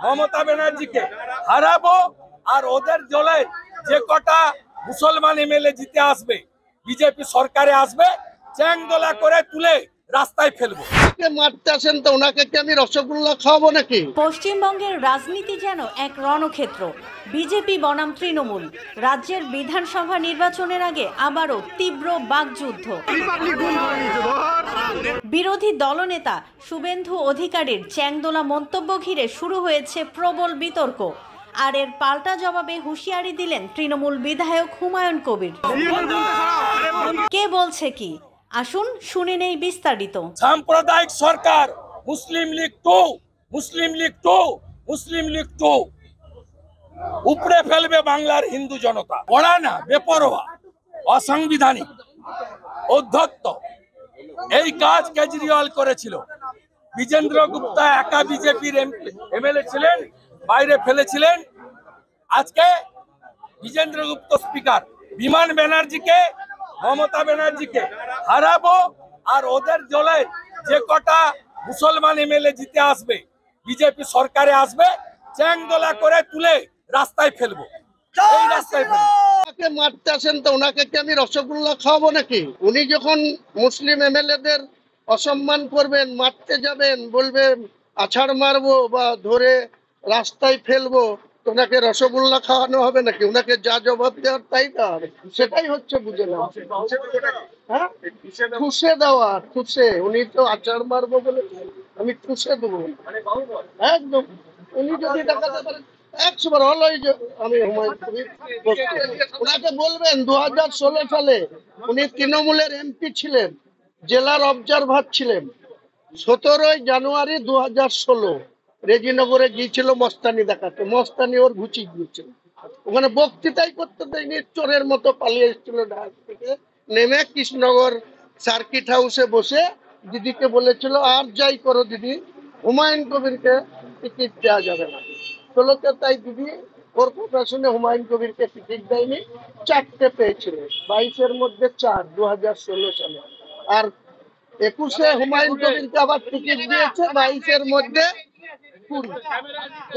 মমতা ব্যানার্জিকে হারাবো আর ওদের দলে যে কটা মুসলমান এমএলএ জিতে আসবে বিজেপি সরকারে আসবে চ্যাংদোলা করে তুলে রাস্তায় ফেলবো। মারতে আসেন তো ওনাকে কি আমি রসগোল্লা খাওয়াবো নাকি? পশ্চিমবঙ্গের রাজনীতি যেন এক রণক্ষেত্র। বিজেপি বনাম তৃণমূল। রাজ্যের বিধানসভা নির্বাচনের আগে আবারও তীব্র বাকযুদ্ধ। বিরোধী দলনেতা শুভেন্দু অধিকারীর চ্যাংদোলা মন্তব্য ঘিরে শুরু হয়েছে প্রবল বিতর্ক। আর এর পাল্টা জবাবে হুঁশিয়ারি দিলেন তৃণমূল বিধায়ক হুমায়ুন কবির। কে বলছে কি, আসুন শুনে নেই বিস্তারিত। সাম্প্রদায়িক সরকার মুসলিম লীগ টু উপড়ে ফেলবে বাংলার হিন্দু জনতা। পড়া না, বেপরোয়া, অসাংবিধানিক, অধ্যত্ত এই কাজ কেজরিওয়াল করেছিল। বিজেন্দ্র গুপ্তা একা বিজেপির এমএলএ ছিলেন, বাইরে ফেলেছিলেন। আজকে বিজেন্দ্র গুপ্ত স্পিকার বিমান ব্যানার্জিকে মমতা ব্যানার্জিকে হারাবো আর ওদের দলে যে কটা মুসলমান এমএলএ জিতে আসবে বিজেপি সরকারে আসবে চ্যাংদোলা করে তুলে রাস্তায় ফেলবো। এই রাস্তায় ফেলবো। মারতে আসেন তো ওনাকে কি আমি রসগোল্লা খাওয়াবো নাকি? উনি যখন মুসলিম এমএলএদের অসম্মান করবেন, মারতে যাবেন, বলবেন আছাড় মারবো বা ধরে রাস্তায় ফেলবো, ওনাকে রসগোল্লা খাওয়ানো হবে নাকি? ওনাকে যা জবাব দেওয়ার তাই দেওয়া হবে। সেটাই হচ্ছে, বুঝে না, হ্যাঁ, ঠুসে দেওয়া, ঠুসে। উনি তো আচার মারবো বলে আমি ঠুসে দেবো একদম। উনি যদি দেখাতে পারেন 100 বার আমি হুমায়ুন কবির ওনাকে বলবেন 2016 সালে উনি তৃণমূলের এমপি ছিলেন, জেলার অবজারভার ছিলেন। 17 জানুয়ারি 2016 রেজিনগরে গিয়েছিল মস্তানি দেখাতে। মস্তানি ওর ঘুচি গিয়েছিল, ওখানে বক্তৃতাই করতে দেয়নি, চোরের মতো পালিয়ে এসেছিল ঢাকা থেকে নেমে কৃষ্ণনগর সার্কিট হাউসে বসে দিদিকে বলেছিল আর যাই করো দিদি, হুমায়ুন কবিরকে টিকিট দেওয়া যাবে না। 16তে তাই দিদি ওর কথা শুনে হুমায়ুন কবিরকে টিকিট দেয়নি, 4টে পেয়েছিল, 22-এর মধ্যে 4 2016 সালে। আর 21-এ হুমায়ুন কবিরকে আবার টিকিট দিয়েছে, 22-এর মধ্যে 20।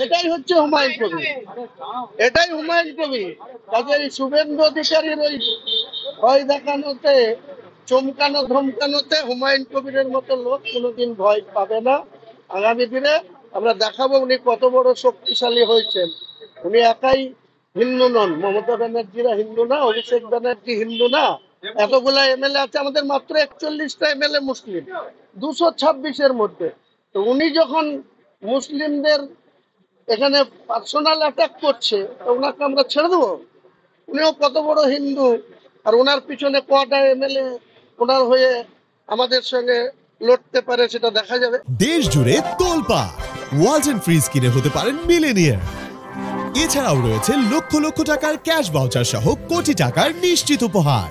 এটাই হচ্ছে হুমায়ুন কবির, এটাই হুমায়ুন কবির। কাজেই শুভেন্দু অধিকারীর ওই ভয় দেখানোতে, চমকানো ধমকানোতে হুমায়ুন কবিরের মতো লোক কোনোদিন ভয় পাবে না। আগামী দিনে আমরা দেখাবো উনি কত বড় শক্তিশালী হয়েছেন। উনি একাই হিন্দু নন, মমতা ব্যানার্জিরা হিন্দু না, অভিষেক ব্যানার্জি হিন্দু না, এতগুলা এমএলএ আছে, আমাদের মাত্র 41টা এমএলএ মুসলিম 226-এর মধ্যে। তো উনি যখন মুসলিমদের এখানে পার্সোনাল অ্যাটাক করছে, তো ওনাকে আমরা ছেড়ে দেবো? উনিও কত বড় হিন্দু, আর ওনার পিছনে কটা এমএলএ ওনার হয়ে আমাদের সঙ্গে লড়তে পারে সেটা দেখা যাবে। দেশ জুড়ে তোলপা ওয়ালটন ফ্রিজ কিনে হতে পারেন মিলেনিয়ার। এছাড়াও রয়েছে লক্ষ লক্ষ টাকার ক্যাশ ভাউচার সহ কোটি টাকার নিশ্চিত উপহার।